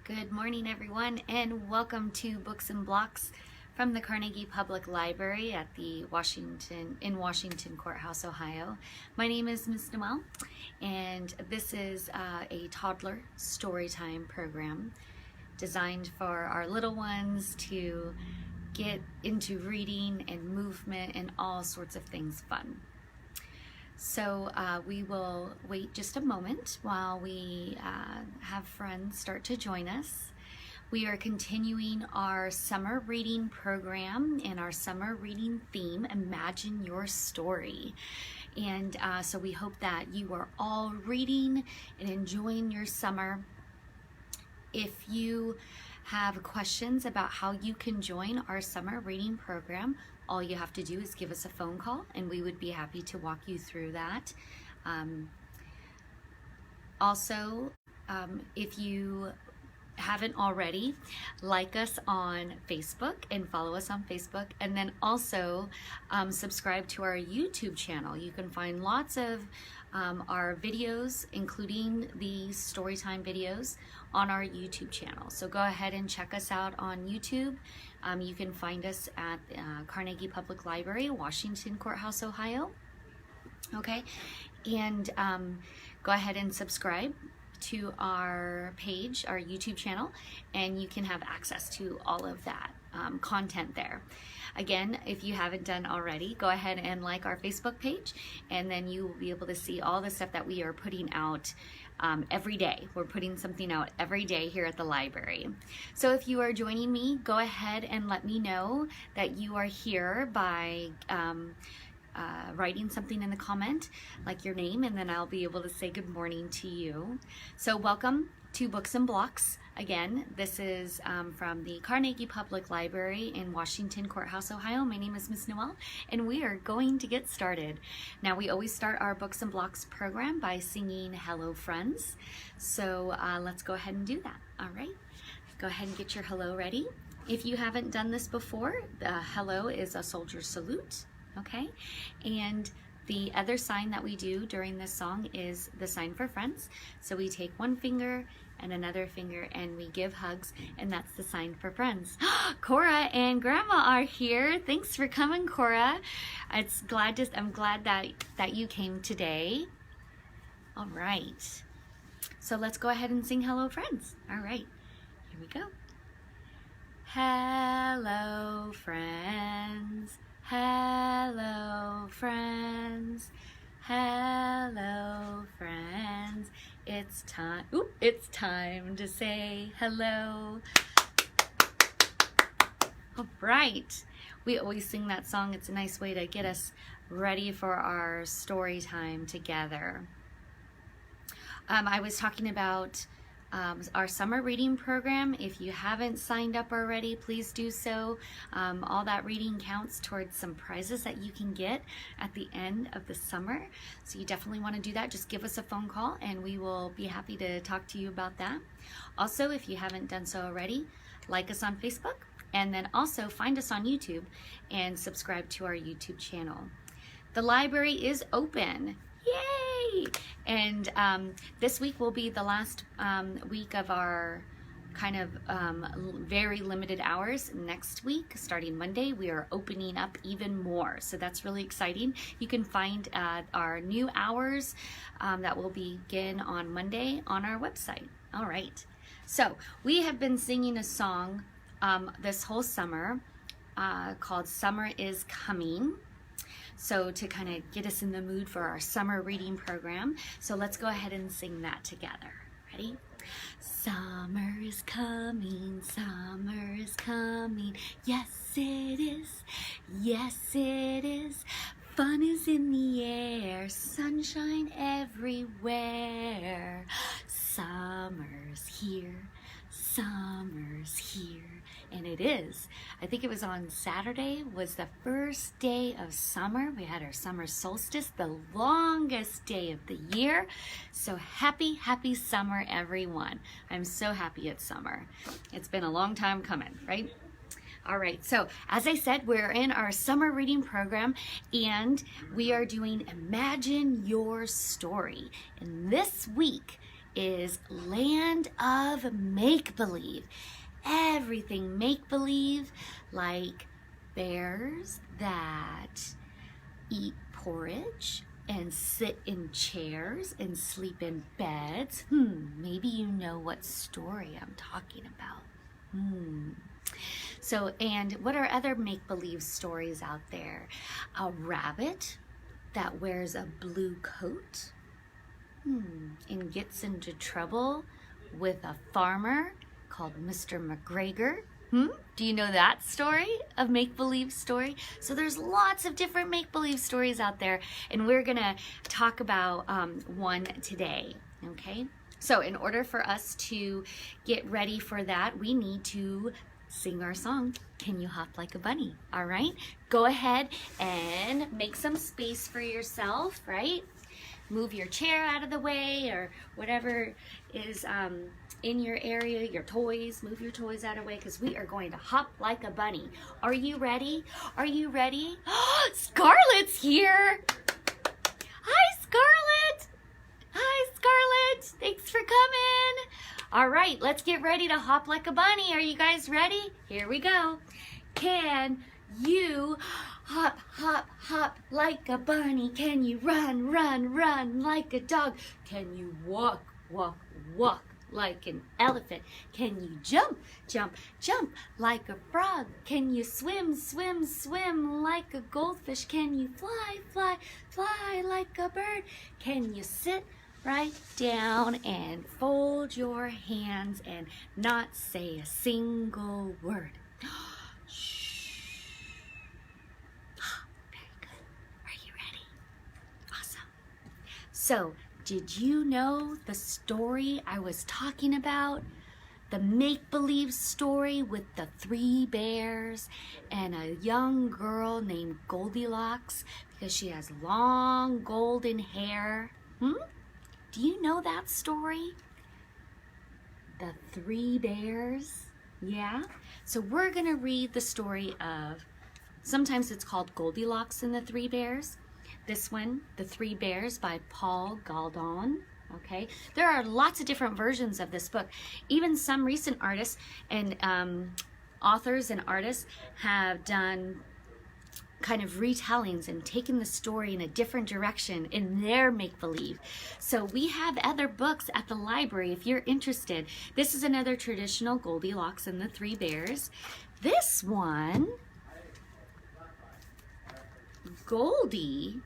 Good morning, everyone, and welcome to Books and Blocks from the Carnegie Public Library at the Washington Courthouse, Ohio. My name is Miss Noel, and this is a toddler storytime program designed for our little ones to get into reading and movement and all sorts of things fun. So we will wait just a moment while we have friends start to join us. We are continuing our summer reading program and our summer reading theme, Imagine Your Story. And so we hope that you are all reading and enjoying your summer. If you have questions about how you can join our summer reading program, all you have to do is give us a phone call and we would be happy to walk you through that. Also, if you haven't already, like us on Facebook and follow us on Facebook, and then also subscribe to our YouTube channel. You can find lots of our videos, including the storytime videos, on our YouTube channel. So go ahead and check us out on YouTube. You can find us at Carnegie Public Library, Washington Courthouse, Ohio. Okay, and go ahead and subscribe to our page, our YouTube channel, and you can have access to all of that content there. Again, if you haven't done already, go ahead and like our Facebook page, and then you will be able to see all the stuff that we are putting out every day. We're putting something out every day here at the library. So if you are joining me, go ahead and let me know that you are here by writing something in the comment, like your name, and then I'll be able to say good morning to you. So welcome to Books and Blocks. Again, this is from the Carnegie Public Library in Washington Courthouse, Ohio. My name is Miss Noel, and we are going to get started. Now, we always start our Books and Blocks program by singing Hello Friends. So let's go ahead and do that. All right, go ahead and get your hello ready. If you haven't done this before, the hello is a soldier's salute. Okay, and the other sign that we do during this song is the sign for friends. So we take one finger and another finger and we give hugs, and that's the sign for friends. Cora and Grandma are here. Thanks for coming, Cora. I'm glad that you came today. All right, so let's go ahead and sing Hello Friends. All right, here we go. Hello friends. Hello friends, hello friends, it's time to say hello. All right, we always sing that song. It's a nice way to get us ready for our story time together. I was talking about our summer reading program. If you haven't signed up already, please do so. All that reading counts towards some prizes that you can get at the end of the summer. So you definitely want to do that. Just give us a phone call and we will be happy to talk to you about that. Also, if you haven't done so already, like us on Facebook, and then also find us on YouTube and subscribe to our YouTube channel. The library is open. Yay! And this week will be the last week of our kind of very limited hours. Next week, starting Monday, we are opening up even more. So that's really exciting. You can find our new hours that will begin on Monday on our website. All right. So we have been singing a song this whole summer called Summer is Coming. So to kind of get us in the mood for our summer reading program. So let's go ahead and sing that together. Ready? Summer is coming, summer is coming. Yes, it is. Yes, it is. Fun is in the air, sunshine everywhere. Summer's here, summer's here. And it is. I think it was on Saturday was the first day of summer. We had our summer solstice, the longest day of the year. So happy, happy summer, everyone. I'm so happy it's summer. It's been a long time coming, right? All right, so as I said, we're in our summer reading program and we are doing Imagine Your Story. And this week is Land of Make-Believe. Everything make-believe, like bears that eat porridge and sit in chairs and sleep in beds. Maybe you know what story I'm talking about. So, and what are other make-believe stories out there? A rabbit that wears a blue coat and gets into trouble with a farmer called Mr. McGregor. Do you know that story, a make-believe story? So there's lots of different make-believe stories out there, and we're gonna talk about one today, okay? So in order for us to get ready for that, we need to sing our song, Can You Hop Like a Bunny? All right, go ahead and make some space for yourself, right? Move your chair out of the way or whatever is in your area, your toys, move your toys out of the way because we are going to hop like a bunny. Are you ready? Are you ready? Scarlett's here. Hi, Scarlett. Hi, Scarlett. Thanks for coming. All right, let's get ready to hop like a bunny. Are you guys ready? Here we go. Can you hop, hop, hop like a bunny? Can you run, run, run like a dog? Can you walk, walk, walk like an elephant? Can you jump, jump, jump like a frog? Can you swim, swim, swim like a goldfish? Can you fly, fly, fly like a bird? Can you sit right down and fold your hands and not say a single word? So, did you know the story I was talking about? The make-believe story with the 3 bears and a young girl named Goldilocks because she has long golden hair. Do you know that story? The 3 bears? Yeah? So we're going to read the story of, sometimes it's called Goldilocks and the 3 Bears. This one, The 3 Bears by Paul Galdon, okay? There are lots of different versions of this book. Even some recent artists and authors and artists have done kind of retellings and taken the story in a different direction in their make-believe. So we have other books at the library if you're interested. This is another traditional Goldilocks and the 3 Bears. This one, Goldie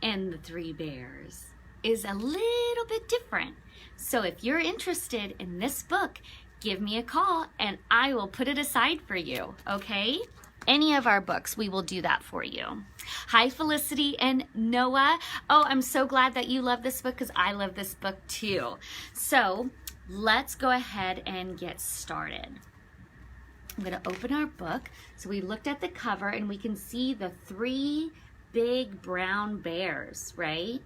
and the 3 Bears, is a little bit different. So if you're interested in this book, give me a call and I will put it aside for you, okay? Any of our books, we will do that for you. Hi, Felicity and Noah. Oh, I'm so glad that you love this book because I love this book too. So let's go ahead and get started. I'm gonna open our book. So we looked at the cover and we can see the 3 big brown bears, right?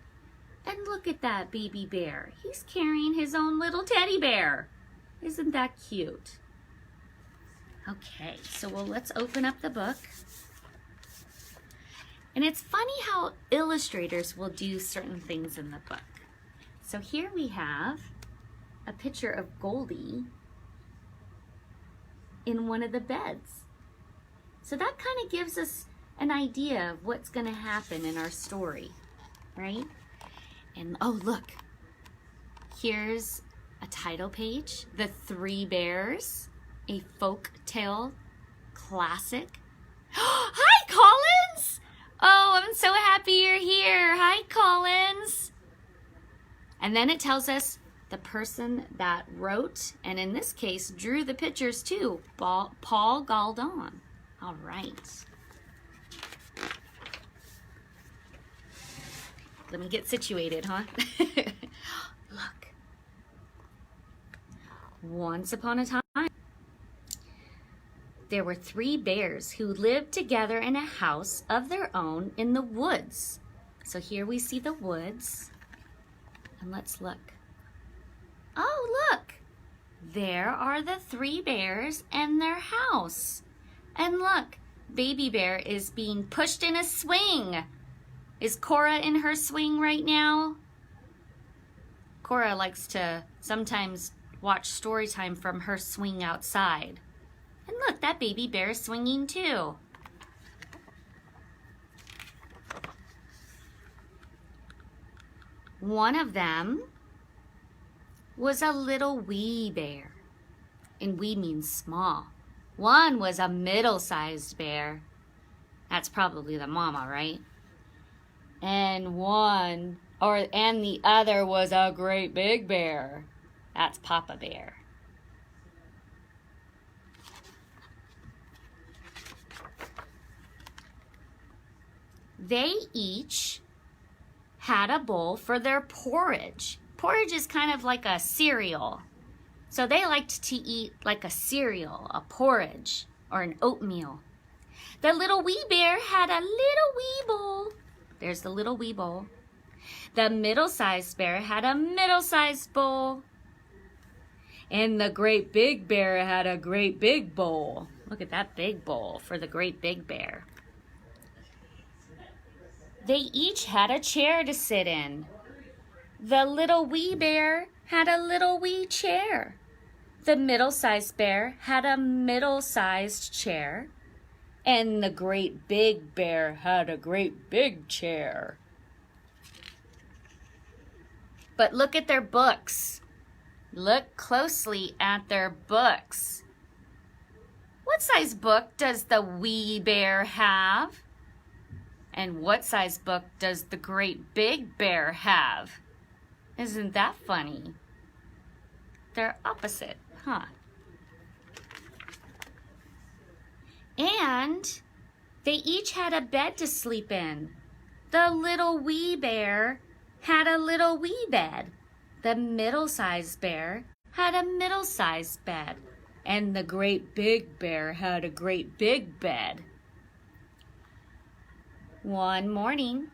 And look at that baby bear. He's carrying his own little teddy bear. Isn't that cute? Okay, so let's open up the book. And it's funny how illustrators will do certain things in the book. So here we have a picture of Goldie in one of the beds. So that kind of gives us an idea of what's going to happen in our story, right? And oh, look, here's a title page, The 3 Bears, a folk tale classic. Hi, Collins! Oh, I'm so happy you're here. Hi, Collins. And then it tells us the person that wrote, and in this case, drew the pictures too, Paul Galdon. All right. Let me get situated, huh? Look. Once upon a time, there were 3 bears who lived together in a house of their own in the woods. So here we see the woods. And let's look. Oh, look. There are the 3 bears and their house. And look, baby bear is being pushed in a swing. Is Cora in her swing right now? Cora likes to sometimes watch story time from her swing outside. And look, that baby bear is swinging too. One of them was a little wee bear, and wee means small. One was a middle-sized bear. That's probably the mama, right? And the other was a great big bear. That's Papa Bear. They each had a bowl for their porridge. Porridge is kind of like a cereal. So they liked to eat like a cereal, a porridge, or an oatmeal. The little wee bear had a little wee bowl. There's the little wee bowl. The middle-sized bear had a middle-sized bowl. And the great big bear had a great big bowl. Look at that big bowl for the great big bear. They each had a chair to sit in. The little wee bear had a little wee chair. The middle-sized bear had a middle-sized chair. And the great big bear had a great big chair. But look at their books. Look closely at their books. What size book does the wee bear have? And what size book does the great big bear have? Isn't that funny? They're opposite, huh? And they each had a bed to sleep in. The little wee bear had a little wee bed. The middle-sized bear had a middle-sized bed. And the great big bear had a great big bed. One morning,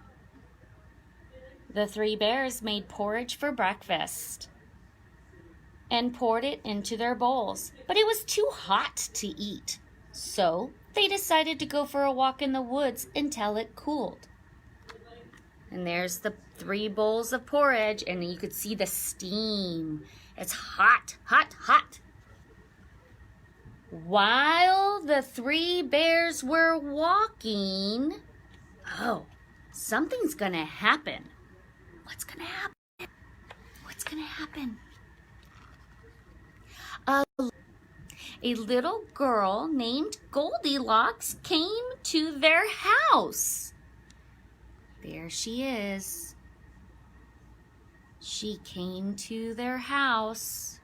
the three bears made porridge for breakfast and poured it into their bowls, but it was too hot to eat. So they decided to go for a walk in the woods until it cooled. And there's the 3 bowls of porridge, and you could see the steam. It's hot, hot, hot. While the 3 bears were walking, something's gonna happen. What's gonna happen? What's gonna happen? A little girl named Goldilocks came to their house. There she is. She came to their house.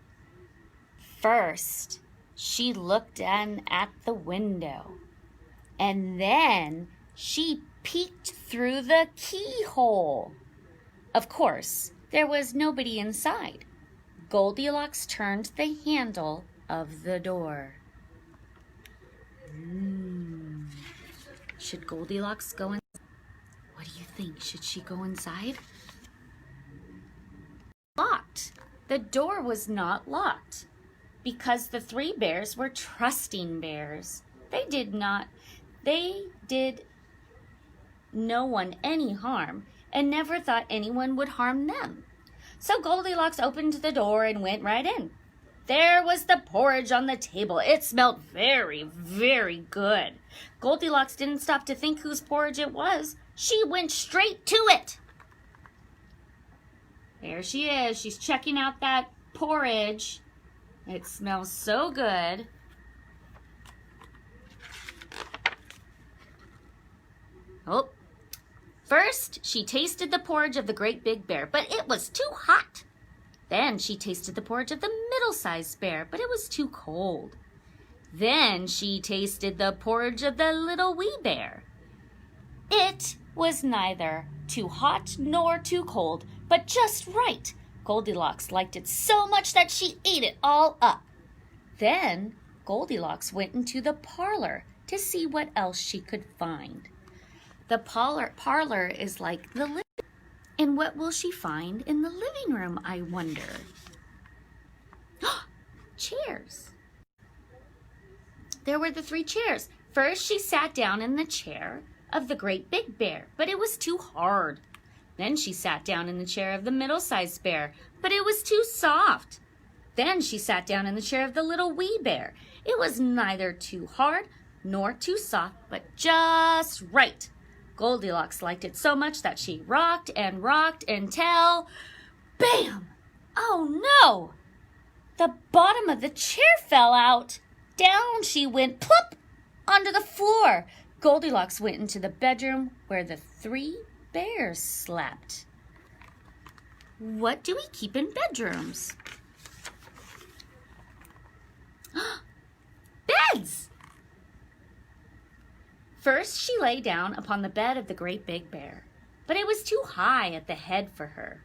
First, she looked in at the window, and then she peeked through the keyhole. Of course, there was nobody inside. Goldilocks turned the handle of the door. Should Goldilocks go in? What do you think? Should she go inside? Locked. The door was not locked because the 3 bears were trusting bears. They did no one any harm and never thought anyone would harm them. So Goldilocks opened the door and went right in. There was the porridge on the table. It smelled very, very good. Goldilocks didn't stop to think whose porridge it was. She went straight to it. There she is. She's checking out that porridge. It smells so good. First, she tasted the porridge of the great big bear, but it was too hot. Then she tasted the porridge of the middle-sized bear, but it was too cold. Then she tasted the porridge of the little wee bear. It was neither too hot nor too cold, but just right. Goldilocks liked it so much that she ate it all up. Then Goldilocks went into the parlor to see what else she could find. The parlor is like the living. And what will she find in the living room, I wonder? Chairs. There were the 3 chairs. First, she sat down in the chair of the great big bear, but it was too hard. Then she sat down in the chair of the middle-sized bear, but it was too soft. Then she sat down in the chair of the little wee bear. It was neither too hard nor too soft, but just right. Goldilocks liked it so much that she rocked until, bam! Oh no! The bottom of the chair fell out. Down she went, plop, onto the floor. Goldilocks went into the bedroom where the 3 bears slept. What do we keep in bedrooms? Beds! First, she lay down upon the bed of the great big bear, but it was too high at the head for her.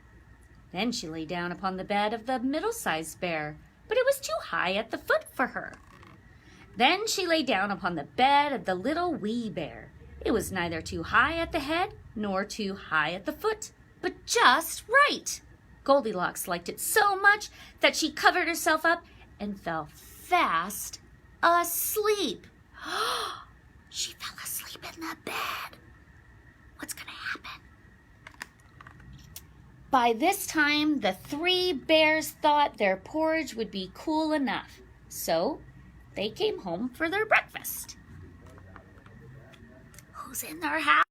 Then she lay down upon the bed of the middle-sized bear, but it was too high at the foot for her. Then she lay down upon the bed of the little wee bear. It was neither too high at the head nor too high at the foot, but just right. Goldilocks liked it so much that she covered herself up and fell fast asleep. She fell asleep in the bed. What's going to happen? By this time, the 3 bears thought their porridge would be cool enough, so they came home for their breakfast. Who's in their house?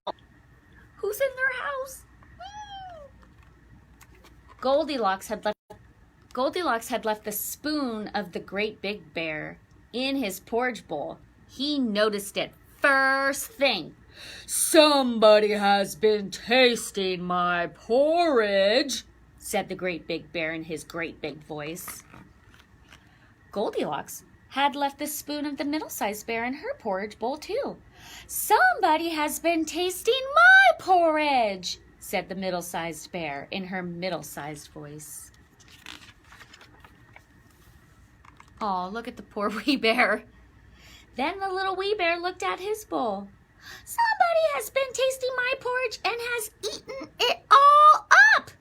Who's in their house? Goldilocks had left the spoon of the great big bear in his porridge bowl. He noticed it first thing. "Somebody has been tasting my porridge," said the great big bear in his great big voice. Goldilocks had left the spoon of the middle-sized bear in her porridge bowl too. "Somebody has been tasting my porridge," said the middle-sized bear in her middle-sized voice. Oh, look at the poor wee bear. Then the little wee bear looked at his bowl. "Somebody has been tasting my porridge and has eaten it all up,"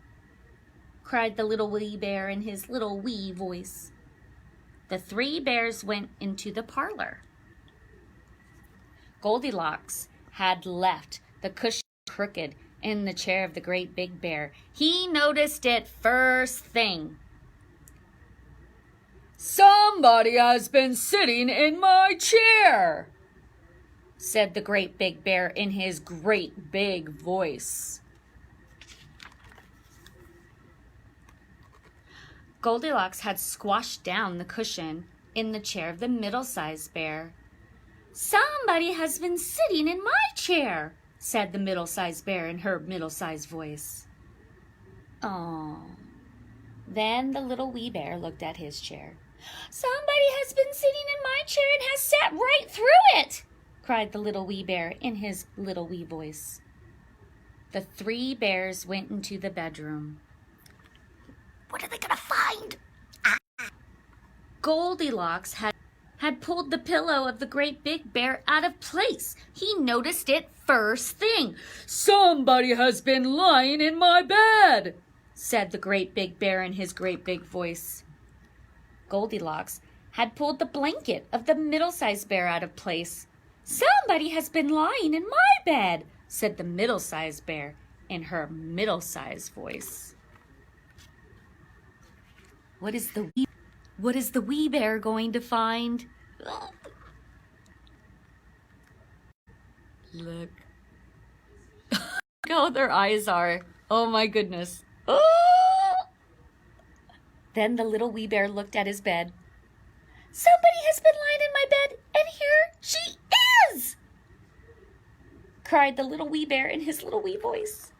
cried the little wee bear in his little wee voice. The 3 bears went into the parlor. Goldilocks had left the cushion crooked in the chair of the great big bear. He noticed it first thing. "Somebody has been sitting in my chair," said the great big bear in his great big voice. Goldilocks had squashed down the cushion in the chair of the middle-sized bear. "Somebody has been sitting in my chair," said the middle-sized bear in her middle-sized voice. Oh. Then the little wee bear looked at his chair. "Somebody has been sitting in my chair and has sat right through it," cried the little wee bear in his little wee voice. The 3 bears went into the bedroom. What are they going to find? Goldilocks had pulled the pillow of the great big bear out of place. He noticed it first thing. "Somebody has been lying in my bed," said the great big bear in his great big voice. Goldilocks had pulled the blanket of the middle-sized bear out of place. "Somebody has been lying in my bed," said the middle-sized bear in her middle-sized voice. What is the wee bear going to find? Look. Look how their eyes are. Oh my goodness. Oh! Then the little wee bear looked at his bed. "Somebody has been lying in my bed, and here she is!" cried the little wee bear in his little wee voice.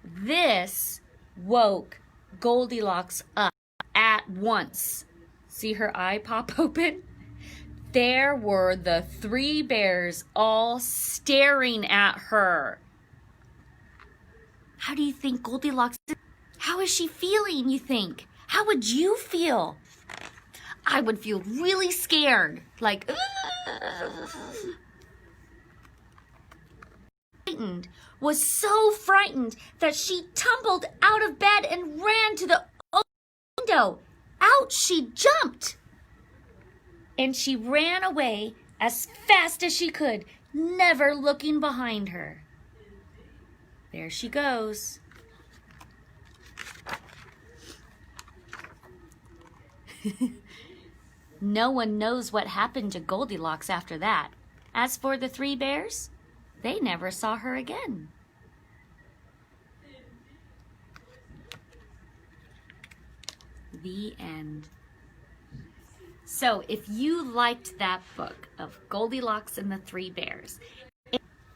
This woke Goldilocks up at once. See her eye pop open? There were the 3 bears all staring at her. How do you think Goldilocks is? How is she feeling, you think? How would you feel? I would feel really scared, like, frightened, was so frightened that she tumbled out of bed and ran to the window. Out she jumped. And she ran away as fast as she could, never looking behind her. There she goes. No one knows what happened to Goldilocks after that. As for the three bears, they never saw her again. The end. So if you liked that book of Goldilocks and the Three Bears,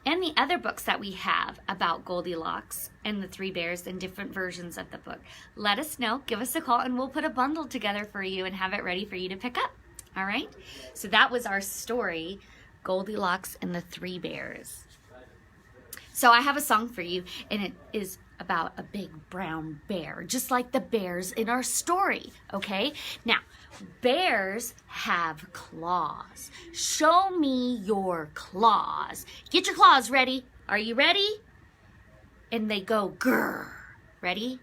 and the other books that we have about Goldilocks and the Three Bears and different versions of the book, let us know, give us a call, and we'll put a bundle together for you and have it ready for you to pick up. All right? So that was our story, Goldilocks and the Three Bears. So I have a song for you, and it is about a big brown bear, just like the bears in our story, okay? Now, bears have claws. Show me your claws. Get your claws ready. Are you ready? And they go grrr. Ready?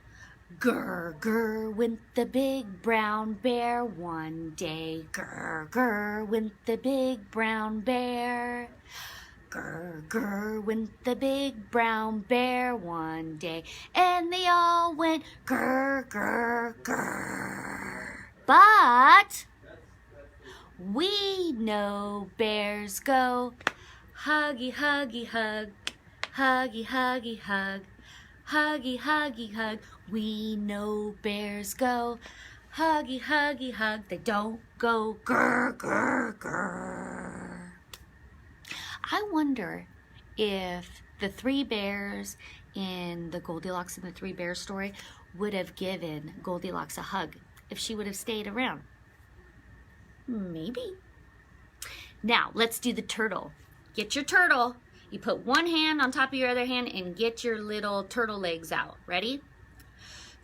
Grrr, grrr, went the big brown bear one day. Grrr, grrr, went the big brown bear. Grrr, grrr, went the big brown bear one day, and they all went grrr, grrr, grrr. But we know bears go huggy, huggy, hug, huggy, huggy, hug, huggy, huggy, hug. We know bears go huggy, huggy, hug. They don't go grrr, grrr, grrr. I wonder if the three bears in the Goldilocks and the Three Bears story would have given Goldilocks a hug if she would have stayed around. Maybe. Now, let's do the turtle. Get your turtle. You put one hand on top of your other hand and get your little turtle legs out. Ready?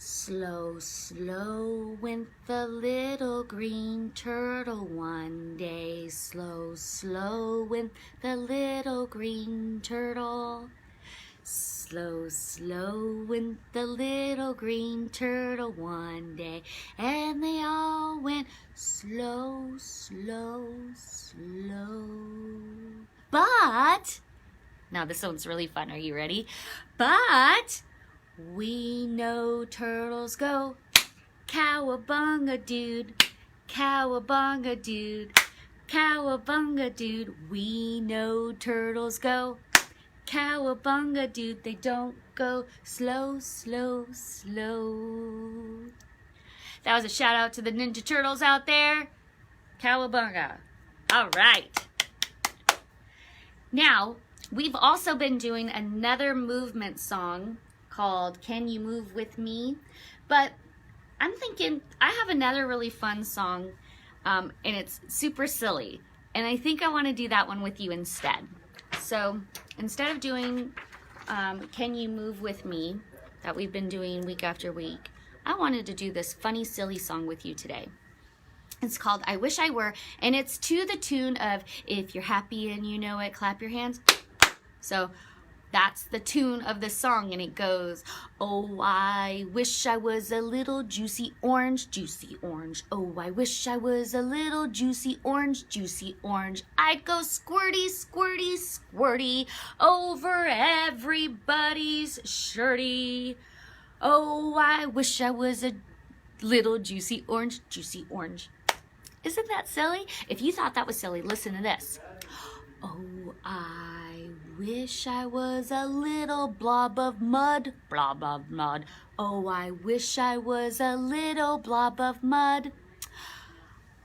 Slow, slow went the little green turtle one day. Slow, slow went the little green turtle. Slow, slow went the little green turtle one day. And they all went slow, slow, slow. But, now this one's really fun. Are you ready? But we know turtles go cowabunga dude, cowabunga dude, cowabunga dude. We know turtles go cowabunga dude. They don't go slow, slow, slow. That was a shout out to the Ninja Turtles out there. Cowabunga. All right. Now, we've also been doing another movement song called Can You Move With Me? But I'm thinking I have another really fun song, and it's super silly. And I think I want to do that one with you instead. So instead of doing Can You Move With Me, that we've been doing week after week, I wanted to do this funny, silly song with you today. It's called I Wish I Were, and it's to the tune of If You're Happy and You Know It, Clap Your Hands. So that's the tune of the song, and it goes, oh, I wish I was a little juicy orange, juicy orange. Oh, I wish I was a little juicy orange, juicy orange. I'd go squirty, squirty, squirty over everybody's shirty. Oh, I wish I was a little juicy orange, juicy orange. Isn't that silly? If you thought that was silly, listen to this. Oh, I wish I was a little blob of mud, blob of mud. Oh, I wish I was a little blob of mud.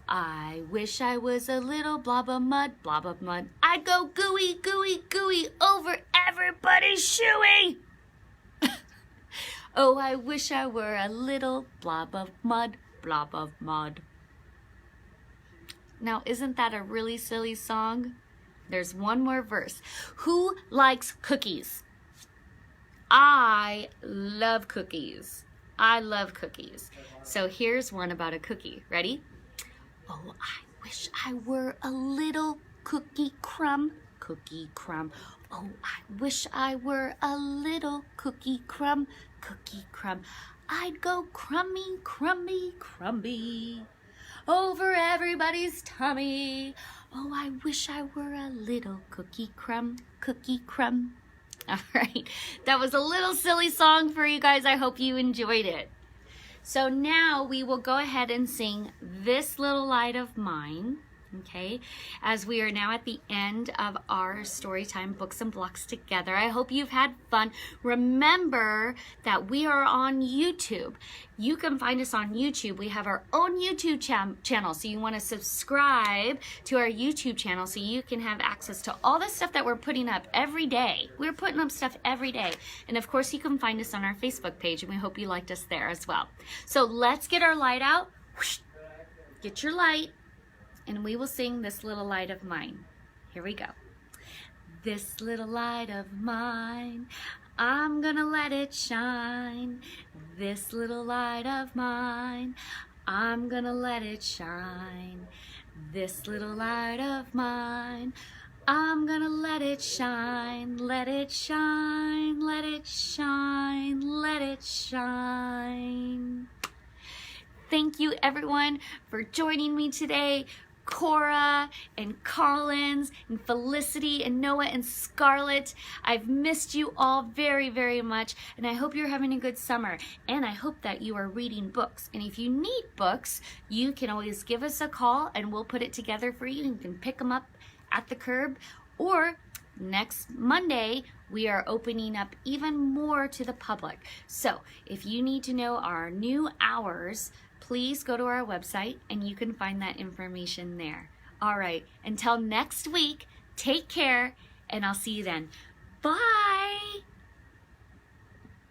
I wish I was a little blob of mud, blob of mud. I'd go gooey, gooey, gooey over everybody's shoey. Oh, I wish I were a little blob of mud, blob of mud. Now, isn't that a really silly song? There's one more verse. Who likes cookies? I love cookies. I love cookies. So here's one about a cookie. Ready? Oh, I wish I were a little cookie crumb, cookie crumb. Oh, I wish I were a little cookie crumb, cookie crumb. I'd go crummy, crumby, crumby over everybody's tummy. Oh, I wish I were a little cookie crumb, cookie crumb. All right, that was a little silly song for you guys. I hope you enjoyed it. So now we will go ahead and sing This Little Light of Mine, okay, as we are now at the end of our Storytime Books and Blocks together. I hope you've had fun. Remember that we are on YouTube. You can find us on YouTube. We have our own YouTube channel, so you want to subscribe to our YouTube channel so you can have access to all the stuff that we're putting up every day. We're putting up stuff every day. And of course, you can find us on our Facebook page, and we hope you liked us there as well. So let's get our light out. Get your light, and we will sing This Little Light of Mine. Here we go. This little light of mine, I'm gonna let it shine. This little light of mine, I'm gonna let it shine. This little light of mine, I'm gonna let it shine. Let it shine, let it shine, let it shine. Thank you everyone for joining me today. Cora and Collins and Felicity and Noah and Scarlett. I've missed you all very, very much, and I hope you're having a good summer, and I hope that you are reading books. And if you need books, you can always give us a call and we'll put it together for you. You can pick them up at the curb, or next Monday we are opening up even more to the public. So if you need to know our new hours, please go to our website and you can find that information there. All right, until next week, take care, and I'll see you then. Bye.